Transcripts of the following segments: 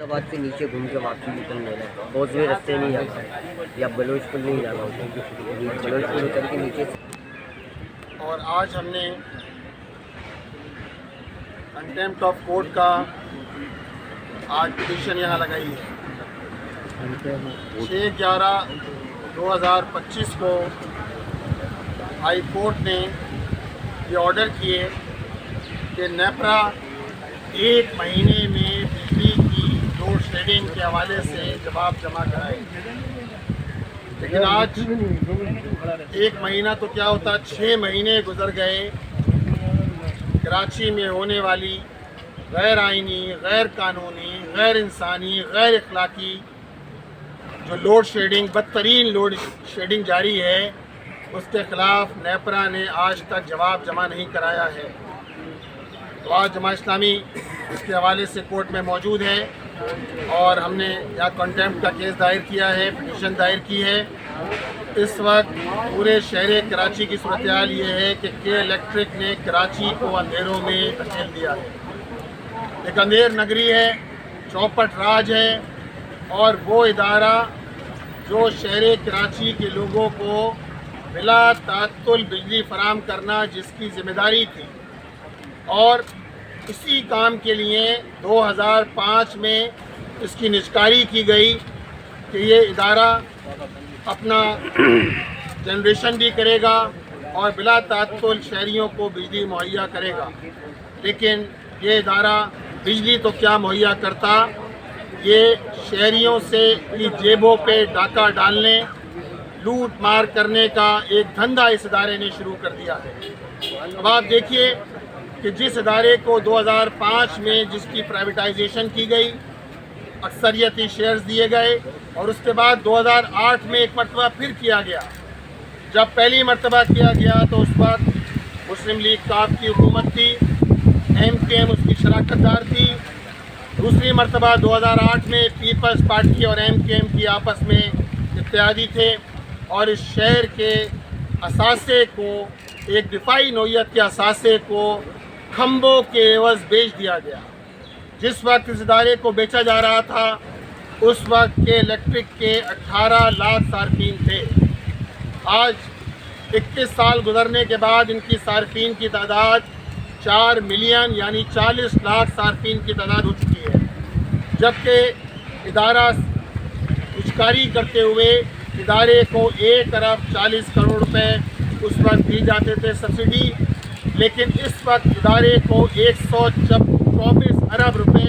آباد سے نیچے گھوم کے واپسی نکلنے لگا، بہت سے رستے نہیں جانا یا بلوچ پل نہیں جانا ہوتا، بلوچ پل اتر کے نیچے اور آج ہم نے کنٹیمپٹ آف کورٹ کا آج پٹیشن یہاں لگائی ہے 6/11/2025 کو ہائی کورٹ نے یہ آرڈر کیے کہ نیپرا ایک مہینے میں بجلی کی لوڈ شیڈنگ کے حوالے سے جواب جمع کرائے، لیکن آج ایک مہینہ تو کیا ہوتا 6 مہینے گزر گئے۔ کراچی میں ہونے والی غیر آئینی، غیر قانونی، غیر انسانی، غیر اخلاقی جو لوڈ شیڈنگ، بدترین لوڈ شیڈنگ جاری ہے، اس کے خلاف نیپرا نے آج تک جواب جمع نہیں کرایا ہے۔ تو آج جماعت اسلامی اس کے حوالے سے کورٹ میں موجود ہے اور ہم نے یہاں کنٹیمپٹ کا کیس دائر کیا ہے، پٹیشن دائر کی ہے۔ اس وقت پورے شہر کراچی کی صورتحال یہ ہے کہ کے الیکٹرک نے کراچی کو اندھیروں میں دھکیل دیا ہے۔ ایک اندھیر نگری ہے، چوپٹ راج ہے، اور وہ ادارہ جو شہر کراچی کے لوگوں کو بلا تعطل بجلی فراہم کرنا جس کی ذمہ داری تھی، اور اسی کام کے لیے 2005 میں اس کی نجکاری کی گئی کہ یہ ادارہ اپنا جنریشن بھی کرے گا اور بلا تعطل شہریوں کو بجلی مہیا کرے گا، لیکن یہ ادارہ بجلی تو کیا مہیا کرتا، یہ شہریوں سے اپنی جیبوں پہ ڈاکہ ڈالنے، لوٹ مار کرنے کا ایک دھندا اس ادارے نے شروع کر دیا ہے۔ اب آپ دیکھیے کہ جس ادارے کو 2005 میں جس کی پرائیویٹائزیشن کی گئی، اکثریتی شیئرز دیے گئے، اور اس کے بعد 2008 میں ایک مرتبہ پھر کیا گیا۔ جب پہلی مرتبہ کیا گیا تو اس وقت مسلم لیگ کاف کی حکومت تھی، ایم کیو ایم اس کی شراکت دار تھی۔ دوسری مرتبہ 2008 میں پیپلز پارٹی اور ایم کیو ایم کی آپس میں اتحادی تھے، اور اس شہر کے اثاثے کو، ایک دفاعی نوعیت کے اثاثے کو کھمبوں کے عوض بیچ دیا گیا۔ جس وقت اس ادارے کو بیچا جا رہا تھا اس وقت کے الیکٹرک کے 18 لاکھ صارفین تھے۔ آج 21 سال گزرنے کے بعد ان کی صارفین کی تعداد 4 ملین یعنی 40 لاکھ صارفین کی تعداد ہو چکی ہے، جبکہ ادارہ نجکاری کرتے ہوئے ادارے کو 1 ارب 40 کروڑ روپے اس وقت دی جاتے تھے سبسڈی، لیکن اس وقت ادارے کو 124 ارب روپے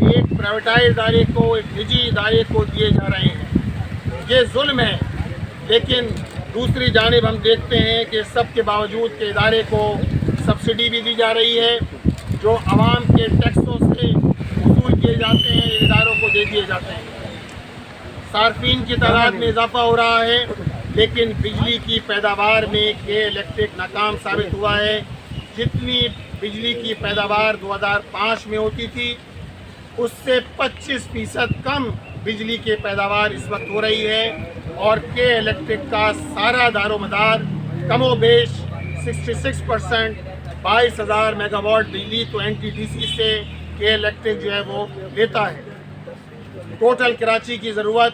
ایک پرائیویٹائز ادارے کو، ایک نجی ادارے کو دیے جا رہے ہیں۔ یہ ظلم ہے، لیکن دوسری جانب ہم دیکھتے ہیں کہ سب کے باوجود کہ ادارے کو سبسڈی بھی دی جا رہی ہے، جو عوام کے ٹیکسوں سے وصول کیے جاتے ہیں ان اداروں کو دے دیے جاتے ہیں۔ صارفین کی تعداد میں اضافہ ہو رہا ہے، لیکن بجلی کی پیداوار میں کے الیکٹرک ناکام ثابت ہوا ہے۔ جتنی بجلی کی پیداوار 2005 میں ہوتی تھی اس سے 25% کم بجلی کی پیداوار اس وقت ہو رہی ہے، اور کے الیکٹرک کا سارا دار و مدار کم و بیش 66% 22,000 میگا واٹ بجلی تو این ٹی ڈی سی سے کے الیکٹرک جو ہے وہ لیتا ہے۔ ٹوٹل کراچی کی ضرورت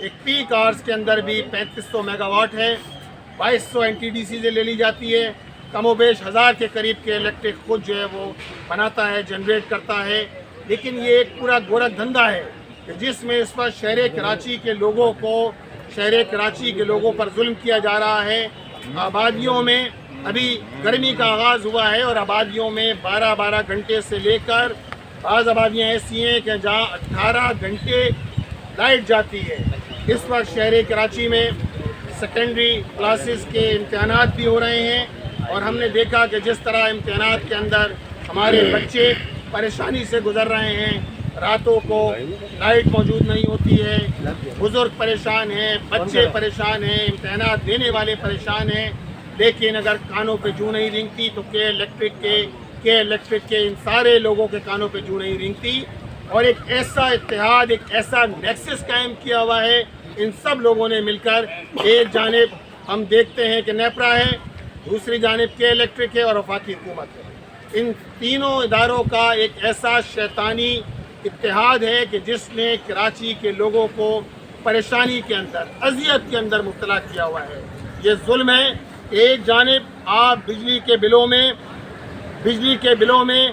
ایک پیک آورز کے اندر بھی 3500 میگا واٹ ہے، 2200 این ٹی ڈی سی سے لے لی جاتی ہے، کم و بیش 1000 کے قریب کے الیکٹرک خود جو ہے وہ بناتا ہے، جنریٹ کرتا ہے۔ لیکن یہ ایک پورا گورکھ دھندا ہے کہ جس میں اس پر شہر کراچی کے لوگوں کو، شہر کراچی کے لوگوں پر ظلم کیا جا رہا ہے۔ آبادیوں میں ابھی گرمی کا آغاز ہوا ہے اور آبادیوں میں 12 گھنٹے سے لے کر بعض آبادیاں ایسی ہیں کہ جہاں 18 گھنٹے لائٹ جاتی ہے۔ اس وقت شہر کراچی میں سیکنڈری کلاسز کے امتحانات بھی ہو رہے ہیں، اور ہم نے دیکھا کہ جس طرح امتحانات کے اندر ہمارے بچے پریشانی سے گزر رہے ہیں، راتوں کو لائٹ موجود نہیں ہوتی ہے، بزرگ پریشان ہیں، بچے پریشان ہیں، امتحانات دینے والے پریشان ہیں، لیکن اگر کانوں پہ جوں نہیں رینگتی تو کے الیکٹرک کے ان سارے لوگوں کے کانوں پہ جوں نہیں رینگتی۔ اور ایک ایسا اتحاد، ایک ایسا نیکسس قائم کیا ہوا ہے ان سب لوگوں نے مل کر۔ ایک جانب ہم دیکھتے ہیں کہ نیپرا ہے، دوسری جانب کے الیکٹرک ہے اور وفاقی حکومت ہے۔ ان تینوں اداروں کا ایک ایسا شیطانی اتحاد ہے کہ جس نے کراچی کے لوگوں کو پریشانی کے اندر، اذیت کے اندر مبتلا کیا ہوا ہے۔ یہ ظلم ہے۔ ایک جانب آپ بجلی کے بلوں میں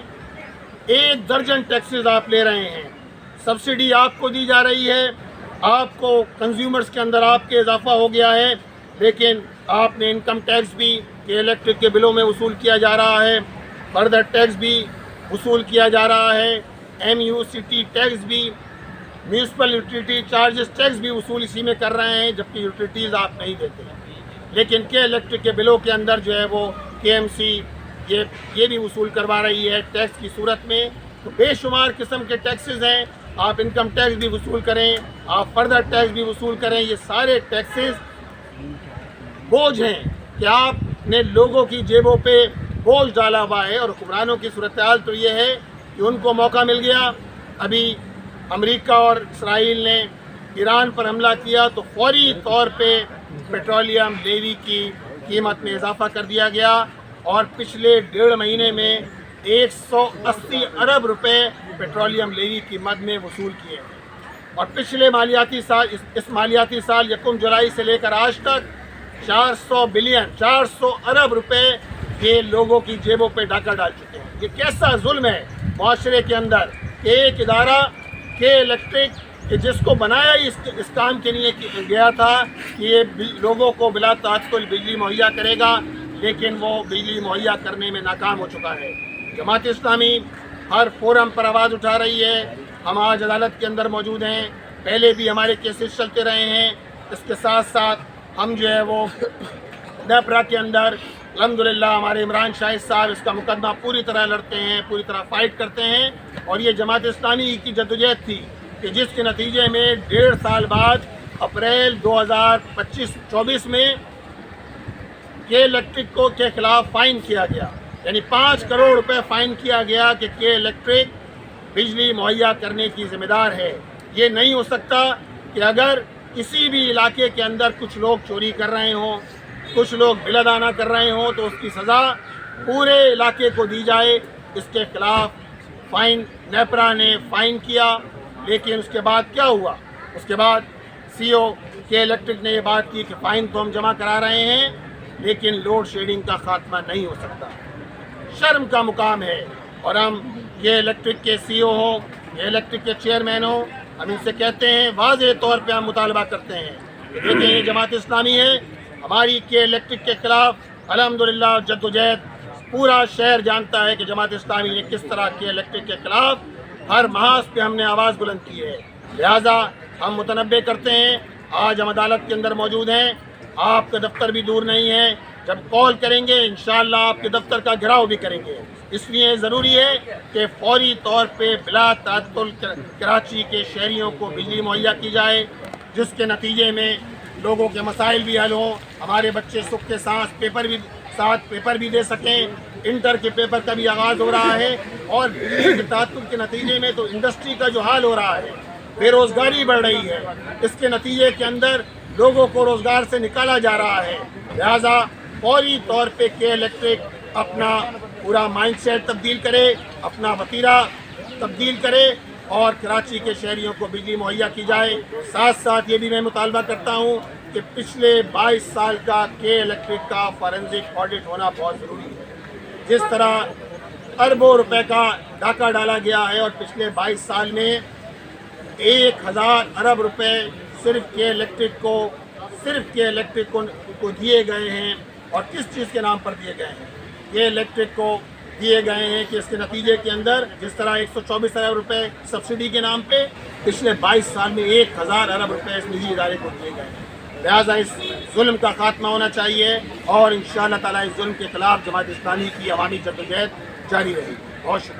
1 درجن ٹیکسز آپ لے رہے ہیں، سبسڈی آپ کو دی جا رہی ہے، آپ کو کنزیومرز کے اندر آپ کے اضافہ ہو گیا ہے، لیکن آپ نے انکم ٹیکس بھی کہ الیکٹرک کے بلوں میں وصول کیا جا رہا ہے، فردر ٹیکس بھی وصول کیا جا رہا ہے، MUCT ٹیکس بھی، میونسپل یوٹیلیٹی چارجز ٹیکس بھی وصول اسی میں کر رہے ہیں، جبکہ یوٹیلیٹیز آپ نہیں دیتے۔ لیکن کے الیکٹرک کے بلوں کے اندر جو ہے وہ KMC یہ بھی وصول کروا رہی ہے ٹیکس کی صورت میں۔ تو بے شمار قسم کے ٹیکسز ہیں، آپ انکم ٹیکس بھی وصول کریں، آپ فردر ٹیکس بھی وصول کریں، یہ سارے ٹیکسز بوجھ ہیں کہ آپ نے لوگوں کی جیبوں پہ بوجھ ڈالا ہوا ہے۔ اور حکمرانوں کی صورتحال تو یہ ہے کہ ان کو موقع مل گیا، ابھی امریکہ اور اسرائیل نے ایران پر حملہ کیا تو فوری طور پہ پیٹرولیم لیوی کی قیمت میں اضافہ کر دیا گیا، اور پچھلے 1.5 مہینے میں 180 ارب روپے پیٹرولیم لیوی کی مد میں وصول کیے، اور پچھلے مالیاتی سال اس مالیاتی سال 1 جولائی سے لے کر آج تک 400 ارب روپے یہ لوگوں کی جیبوں پہ ڈاکہ ڈال چکے ہیں۔ یہ کیسا ظلم ہے معاشرے کے اندر کہ ایک ادارہ کے الیکٹرک کہ جس کو بنایا ہی اس کام کے لیے گیا تھا کہ یہ لوگوں کو بلا تعطل بجلی مہیا کرے گا، لیکن وہ بجلی مہیا کرنے میں ناکام ہو چکا ہے۔ جماعت اسلامی ہر فورم پر آواز اٹھا رہی ہے، ہم آج عدالت کے اندر موجود ہیں، پہلے بھی ہمارے کیسز چلتے رہے ہیں، اس کے ساتھ ساتھ ہم جو ہے وہ نیپرا کے اندر الحمدللہ ہمارے عمران شاہد صاحب اس کا مقدمہ پوری طرح لڑتے ہیں، پوری طرح فائٹ کرتے ہیں، اور یہ جماعت اسلامی کی جدوجہد تھی کہ جس کے نتیجے میں 1.5 سال بعد اپریل 2025-24 میں کے الیکٹرک کے خلاف فائن کیا گیا، یعنی 5 کروڑ روپے فائن کیا گیا کہ کے الیکٹرک بجلی مہیا کرنے کی ذمہ دار ہے۔ یہ نہیں ہو سکتا کہ اگر کسی بھی علاقے کے اندر کچھ لوگ چوری کر رہے ہوں، کچھ لوگ بل ادا کر رہے ہوں تو اس کی سزا پورے علاقے کو دی جائے۔ اس کے خلاف فائن نیپرا نے فائن کیا، لیکن اس کے بعد کیا ہوا؟ اس کے بعد CO کے الیکٹرک نے یہ بات کی کہ فائن تو ہم جمع کرا رہے ہیں، لیکن لوڈ شیڈنگ کا خاتمہ نہیں ہو سکتا۔ شرم کا مقام ہے، اور ہم یہ الیکٹرک کے CO ہوں، یہ الیکٹرک کے چیئرمین ہوں، ہم ان سے کہتے ہیں، واضح طور پہ ہم مطالبہ کرتے ہیں کہ دیکھیں یہ جماعت اسلامی ہے، ہماری کے الیکٹرک کے خلاف الحمدللہ جدوجہد پورا شہر جانتا ہے کہ جماعت اسلامی نے کس طرح کے الیکٹرک کے خلاف ہر محاذ پہ ہم نے آواز بلند کی ہے۔ لہٰذا ہم متنبع کرتے ہیں، آج ہم عدالت کے اندر موجود ہیں، آپ کا دفتر بھی دور نہیں ہے، جب کال کریں گے انشاءاللہ آپ کے دفتر کا گھراؤ بھی کریں گے۔ اس لیے ضروری ہے کہ فوری طور پہ بلا تعطل کراچی کے شہریوں کو بجلی مہیا کی جائے، جس کے نتیجے میں لوگوں کے مسائل بھی حل ہوں، ہمارے بچے سکھ کے ساتھ پیپر بھی دے سکیں۔ انٹر کے پیپر کا بھی آغاز ہو رہا ہے، اور بجلی کے تعطل کے نتیجے میں تو انڈسٹری کا جو حال ہو رہا ہے، بے روزگاری بڑھ رہی ہے، اس کے نتیجے کے اندر لوگوں کو روزگار سے نکالا جا رہا ہے۔ لہٰذا فوری طور پہ کے الیکٹرک اپنا پورا مائنڈ سیٹ تبدیل کرے، اپنا وتیرہ تبدیل کرے، اور کراچی کے شہریوں کو بجلی مہیا کی جائے۔ ساتھ ساتھ یہ بھی میں مطالبہ کرتا ہوں کہ پچھلے 22 سال کا کے الیکٹرک کا فارنزک آڈٹ ہونا بہت ضروری ہے۔ جس طرح اربوں روپے کا ڈاکہ ڈالا گیا ہے، اور پچھلے 22 سال میں 1000 ارب روپے صرف کے الیکٹرک کو دیے گئے ہیں، اور کس چیز کے نام پر دیے گئے ہیں؟ یہ الیکٹرک کو دیے گئے ہیں کہ اس کے نتیجے کے اندر جس طرح 124 ارب روپے سبسڈی کے نام پہ پچھلے 22 سال میں 1000 ارب روپے اس نجی ادارے کو دیے گئے ہیں۔ لہٰذا اس ظلم کا خاتمہ ہونا چاہیے، اور انشاءاللہ تعالیٰ اس ظلم کے خلاف جماعت اسلامی کی عوامی جدوجہد جاری رہے گی۔ بہت شکریہ۔